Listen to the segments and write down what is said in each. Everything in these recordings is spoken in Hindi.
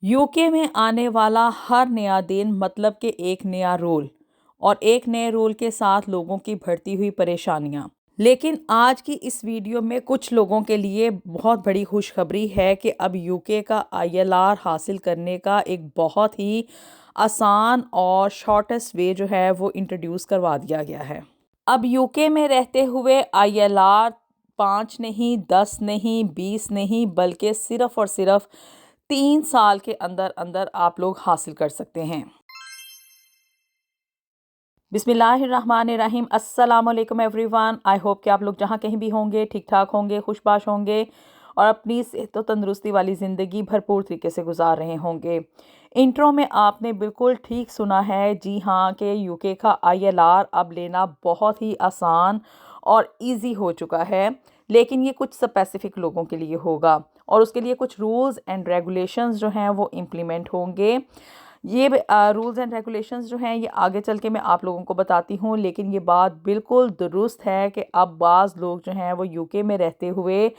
यूके में आने वाला हर नया दिन मतलब कि एक नया रोल और एक नए रोल के साथ लोगों की बढ़ती हुई परेशानियां। लेकिन आज की इस वीडियो में कुछ लोगों के लिए बहुत बड़ी खुशखबरी है कि अब यूके का आईएलआर हासिल करने का एक बहुत ही आसान और शॉर्टेस्ट वे जो है वो इंट्रोड्यूस करवा दिया गया है। अब यूके में रहते हुए आईएलआर 5 नहीं, 10 नहीं, 20 नहीं, बल्कि सिर्फ और सिर्फ 3 साल के अंदर अंदर आप लोग हासिल कर सकते हैं। बिस्मिल्लाहिर्रहमानिर्रहीम। अस्सलाम वालेकुम एवरीवन। आई होप कि आप लोग जहाँ कहीं भी होंगे ठीक ठाक होंगे, खुशबाश होंगे और अपनी सेहत व तंदुरुस्ती वाली ज़िंदगी भरपूर तरीके से गुजार रहे होंगे। इंट्रो में आपने बिल्कुल ठीक सुना है, जी हाँ, कि यूके का आईएलआर अब लेना बहुत ही आसान और इजी हो चुका है। लेकिन ये कुछ स्पेसिफिक लोगों के लिए होगा और उसके लिए कुछ रूल्स एंड रेगुलेशंस जो हैं वो इम्प्लीमेंट होंगे। ये रूल्स एंड रेगुलेशंस जो हैं ये आगे चल के मैं आप लोगों को बताती हूँ, लेकिन ये बात बिल्कुल दुरुस्त है कि अब बाज़ लोग जो हैं वो यूके में रहते हुए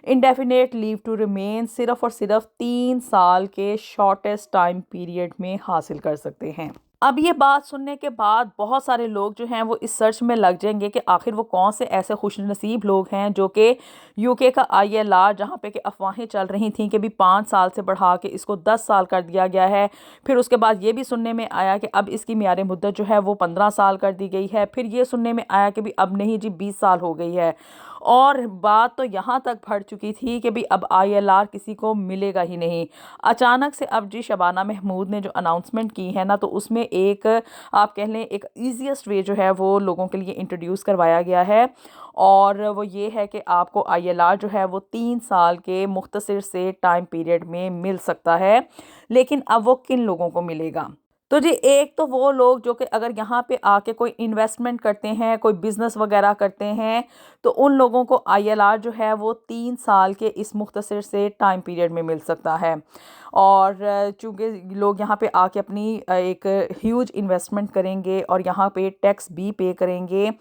इंडेफिनेट लीव टू रिमेन सिर्फ और सिर्फ 3 साल के शॉर्टेस्ट टाइम पीरियड में हासिल कर सकते हैं। अब ये बात सुनने के बाद बहुत सारे लोग जो हैं वो इस सर्च में लग जाएंगे कि आखिर वो कौन से ऐसे खुशनसीब लोग हैं जो कि यूके का आईएलआर, जहाँ पे कि अफवाहें चल रही थी कि भी 5 साल से बढ़ा के इसको 10 साल कर दिया गया है। फिर उसके बाद ये भी सुनने में आया कि अब इसकी मियारी मुद्दत जो है वो 15 साल कर दी गई है। फिर ये सुनने में आया कि भी अब नहीं जी, 20 साल हो गई है। और बात तो यहाँ तक बढ़ चुकी थी कि भी अब आईएलआर किसी को मिलेगा ही नहीं। अचानक से अब जी शबाना महमूद ने जो अनाउंसमेंट की है ना, तो उसमें एक आप कह लें एक ईजीएस्ट वे जो है वो लोगों के लिए इंट्रोड्यूस करवाया गया है। और वो ये है कि आपको आईएलआर जो है वो 3 साल के मुख्तसर से टाइम पीरियड में मिल सकता है। लेकिन अब वो किन लोगों को मिलेगा? तो जी, एक तो वो लोग जो कि अगर यहाँ पे आके कोई इन्वेस्टमेंट करते हैं, कोई बिजनेस वगैरह करते हैं, तो उन लोगों को आईएलआर जो है वो 3 साल के इस मुख्तसर से टाइम पीरियड में मिल सकता है। और चूँकि लोग यहाँ पे आके अपनी एक ह्यूज इन्वेस्टमेंट करेंगे और यहाँ पे टैक्स भी पे करेंगे,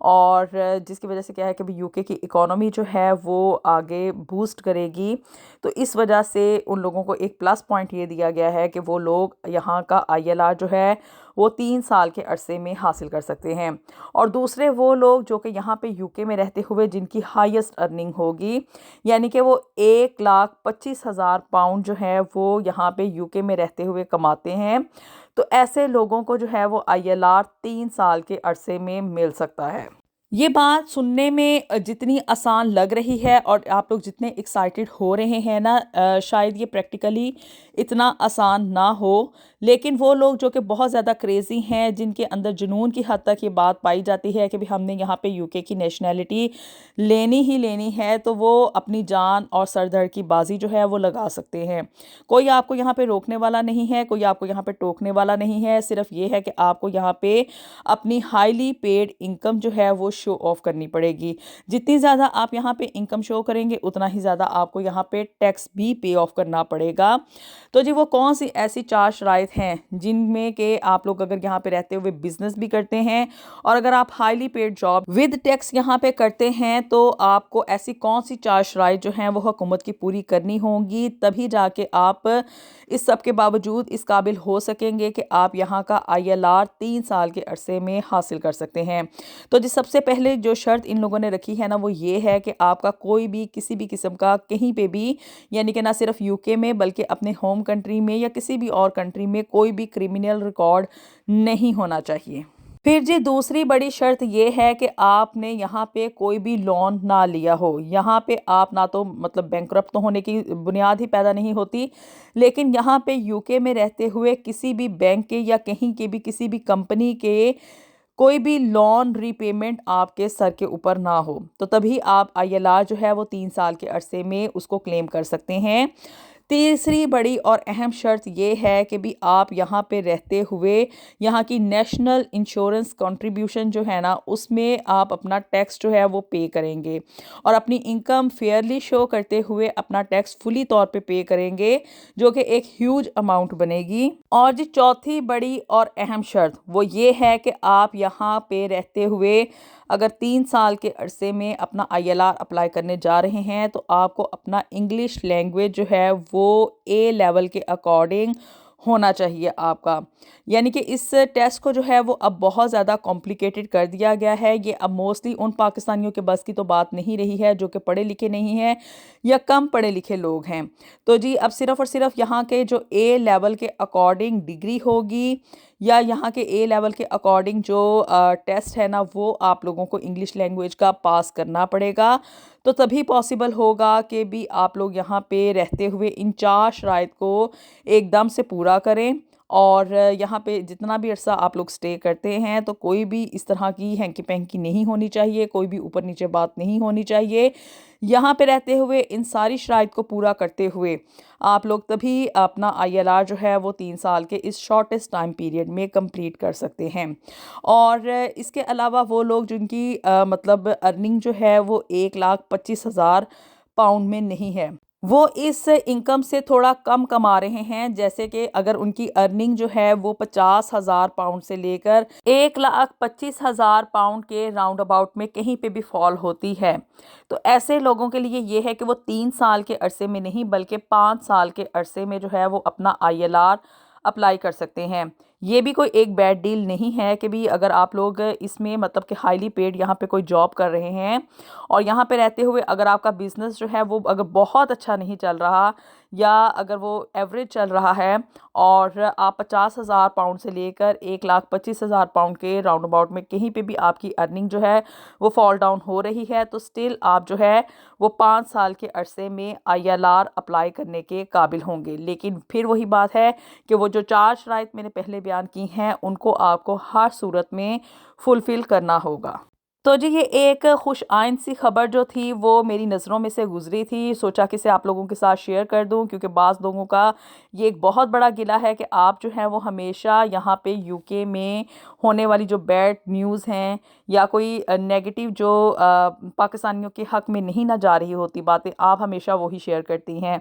और जिसकी वजह से क्या है कि भाई यूके की इकोनॉमी जो है वो आगे बूस्ट करेगी। तो इस वजह से उन लोगों को एक प्लस पॉइंट ये दिया गया है कि वो लोग यहाँ का आईएलआर जो है वो 3 साल के अरसे में हासिल कर सकते हैं। और दूसरे वो लोग जो कि यहाँ पे यूके में रहते हुए जिनकी हाईएस्ट अर्निंग होगी, यानी कि वो 1,25,000 पाउंड जो है वो यहाँ पे यूके में रहते हुए कमाते हैं, तो ऐसे लोगों को जो है वो आईएलआर 3 साल के अरसे में मिल सकता है। ये बात सुनने में जितनी आसान लग रही है और आप लोग जितने एक्साइटेड हो रहे हैं ना, शायद ये प्रैक्टिकली इतना आसान ना हो। लेकिन वो लोग जो कि बहुत ज़्यादा क्रेज़ी हैं, जिनके अंदर जुनून की हद तक ये बात पाई जाती है कि भी हमने यहाँ पे यूके की नेशनैलिटी लेनी ही लेनी है, तो वो अपनी जान और सर धड़ की बाजी जो है वो लगा सकते हैं। कोई आपको यहाँ पे रोकने वाला नहीं है, कोई आपको यहाँ पे टोकने वाला नहीं है। सिर्फ ये है कि आपको यहाँ पे अपनी हाईली पेड इनकम जो है वो शो ऑफ करनी पड़ेगी। जितनी ज़्यादा आप यहाँ पे इनकम शो करेंगे, उतना ही ज़्यादा आपको यहाँ पे टैक्स भी पे ऑफ करना पड़ेगा। तो जी, वो कौन सी ऐसी 4 शराइत हैं जिनमें कि आप लोग अगर यहाँ पे रहते हुए बिजनेस भी करते हैं और अगर आप highly paid job with tax यहाँ पे करते हैं, तो आपको ऐसी कौन सी 4 शराइत जो हैं वो हुकूमत की पूरी करनी होंगी, तभी जाके आप इस सब के बावजूद इस काबिल हो सकेंगे कि आप यहाँ का आईएलआर 3 साल के अरसे में हासिल कर सकते हैं। तो जी, सबसे पहले जो शर्त इन लोगों ने रखी है ना, वो ये है कि आपका कोई भी किसी भी किस्म का कहीं पे भी, यानी कि ना सिर्फ यूके में बल्कि अपने होम कंट्री में या किसी भी और कंट्री में कोई भी क्रिमिनल रिकॉर्ड नहीं होना चाहिए। फिर जी, दूसरी बड़ी शर्त ये है कि आपने यहाँ पे कोई भी लोन ना लिया हो। यहाँ पे आप ना तो मतलब बैंकरप्ट तो होने की बुनियाद ही पैदा नहीं होती, लेकिन यहाँ पे यूके में रहते हुए किसी भी बैंक के या कहीं के भी किसी भी कंपनी के कोई भी लोन रीपेमेंट आपके सर के ऊपर ना हो, तो तभी आप आईएलआर जो है वो 3 साल के अरसे में उसको क्लेम कर सकते हैं। तीसरी बड़ी और अहम शर्त ये है कि भी आप यहाँ पे रहते हुए यहाँ की नेशनल इंश्योरेंस कंट्रीब्यूशन जो है ना, उसमें आप अपना टैक्स जो है वो पे करेंगे और अपनी इनकम फेयरली शो करते हुए अपना टैक्स फुली तौर पे करेंगे, जो कि एक ह्यूज अमाउंट बनेगी। और जी, चौथी बड़ी और अहम शर्त वो ये है कि आप यहाँ पे रहते हुए अगर 3 साल के अरसे में अपना ILR अप्लाई करने जा रहे हैं तो आपको अपना इंग्लिश लैंग्वेज जो है वो A लेवल के अकॉर्डिंग होना चाहिए आपका। यानी कि इस टेस्ट को जो है वो अब बहुत ज़्यादा कॉम्प्लिकेटेड कर दिया गया है। ये अब मोस्टली उन पाकिस्तानियों के बस की तो बात नहीं रही है जो कि पढ़े लिखे नहीं हैं या कम पढ़े लिखे लोग हैं। तो जी अब सिर्फ़ और सिर्फ यहाँ के जो A लेवल के अकॉर्डिंग डिग्री होगी या यहाँ के A लेवल के अकॉर्डिंग जो टेस्ट है ना वो आप लोगों को इंग्लिश लैंग्वेज का पास करना पड़ेगा। तो तभी पॉसिबल होगा कि भी आप लोग यहाँ पे रहते हुए इन 4 शराइत को एकदम से पूरा करें। और यहाँ पे जितना भी अरसा आप लोग स्टे करते हैं तो कोई भी इस तरह की हैंकी पैंकी नहीं होनी चाहिए, कोई भी ऊपर नीचे बात नहीं होनी चाहिए। यहाँ पे रहते हुए इन सारी शराइत को पूरा करते हुए आप लोग तभी अपना ILR जो है वो 3 साल के इस शॉर्टेस्ट टाइम पीरियड में कंप्लीट कर सकते हैं। और इसके अलावा वो लोग जिनकी मतलब अर्निंग जो है वो 1,25,000 पाउंड में नहीं है, वो इस इनकम से थोड़ा कम कमा रहे हैं। जैसे कि अगर उनकी अर्निंग जो है वो 50,000 पाउंड से लेकर 1,25,000 पाउंड के राउंड अबाउट में कहीं पे भी फॉल होती है, तो ऐसे लोगों के लिए ये है कि वो 3 साल के अरसे में नहीं बल्कि 5 साल के अरसे में जो है वो अपना ILR अप्लाई कर सकते हैं। ये भी कोई एक बैड डील नहीं है कि भी अगर आप लोग इसमें मतलब कि हाईली पेड यहाँ पे कोई जॉब कर रहे हैं और यहाँ पे रहते हुए अगर आपका बिजनेस जो है वो अगर बहुत अच्छा नहीं चल रहा या अगर वो एवरेज चल रहा है और आप 50,000 पाउंड से लेकर 1,25,000 पाउंड के राउंड अबाउट में कहीं पे भी आपकी अर्निंग जो है वो फॉल डाउन हो रही है, तो स्टिल आप जो है वो 5 साल के अरसे में ILR अप्लाई करने के काबिल होंगे। लेकिन फिर वही बात है कि वो जो 4 शराइत मैंने पहले बयान की हैं उनको आपको हर सूरत में फुलफ़िल करना होगा। तो जी ये एक खुश आइंद सी खबर जो थी वो मेरी नज़रों में से गुजरी थी, सोचा कि इसे आप लोगों के साथ शेयर कर दूं क्योंकि बाज़ लोगों का ये एक बहुत बड़ा गिला है कि आप जो हैं वो हमेशा यहाँ पे UK में होने वाली जो बैड न्यूज़ हैं या कोई नेगेटिव जो पाकिस्तानियों के हक़ में नहीं ना जा रही होती बातें, आप हमेशा वही शेयर करती हैं।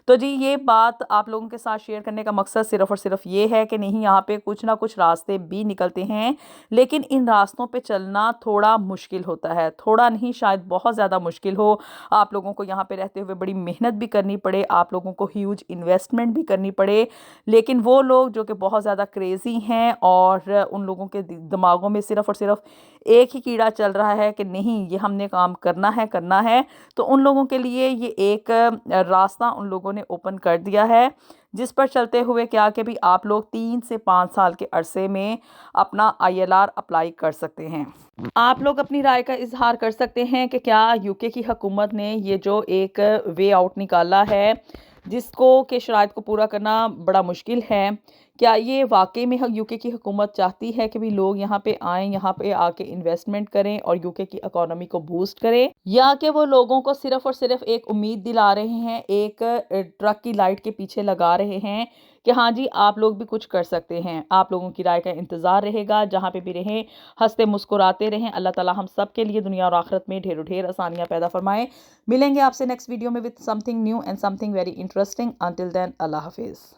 तो जी ये बात आप लोगों के साथ शेयर करने का मकसद सिर्फ़ और सिर्फ ये है कि नहीं, यहाँ पे कुछ ना कुछ रास्ते भी निकलते हैं, लेकिन इन रास्तों पे चलना थोड़ा मुश्किल होता है। थोड़ा नहीं शायद बहुत ज़्यादा मुश्किल हो। आप लोगों को यहाँ पे रहते हुए बड़ी मेहनत भी करनी पड़े, आप लोगों को ह्यूज इन्वेस्टमेंट भी करनी पड़े। लेकिन वो लोग जो कि बहुत ज़्यादा क्रेज़ी हैं और उन लोगों के दिमागों में सिर्फ़ और सिर्फ एक ही कीड़ा चल रहा है कि नहीं ये हमने काम करना है, तो उन लोगों के लिए ये एक रास्ता उन लोगों ने ओपन कर दिया है जिस पर चलते हुए क्या कि भी आप लोग 3 से 5 साल के अरसे में अपना ILR अप्लाई कर सकते हैं। आप लोग अपनी राय का इजहार कर सकते हैं कि क्या UK की हुकूमत ने ये जो एक वे आउट निकाला है जिसको के शराइत को पूरा करना बड़ा मुश्किल है, क्या ये वाकई में UK की हुकूमत चाहती है कि भी लोग यहाँ पे आएँ, यहाँ पे आके इन्वेस्टमेंट करें और UK की इकोनॉमी को बूस्ट करें, या कि वो लोगों को सिर्फ और सिर्फ एक उम्मीद दिला रहे हैं, एक ट्रक की लाइट के पीछे लगा रहे हैं कि हाँ जी आप लोग भी कुछ कर सकते हैं। आप लोगों की राय का इंतज़ार रहेगा, जहाँ पे भी रहें हंसते मुस्कुराते रहें। अल्लाह ताला हम सब के लिए दुनिया और आखिरत में ढेरों ढेर आसानियाँ पैदा फरमाए। मिलेंगे आपसे नेक्स्ट वीडियो में with something new and something very interesting. Until then अल्लाह हाफिज़।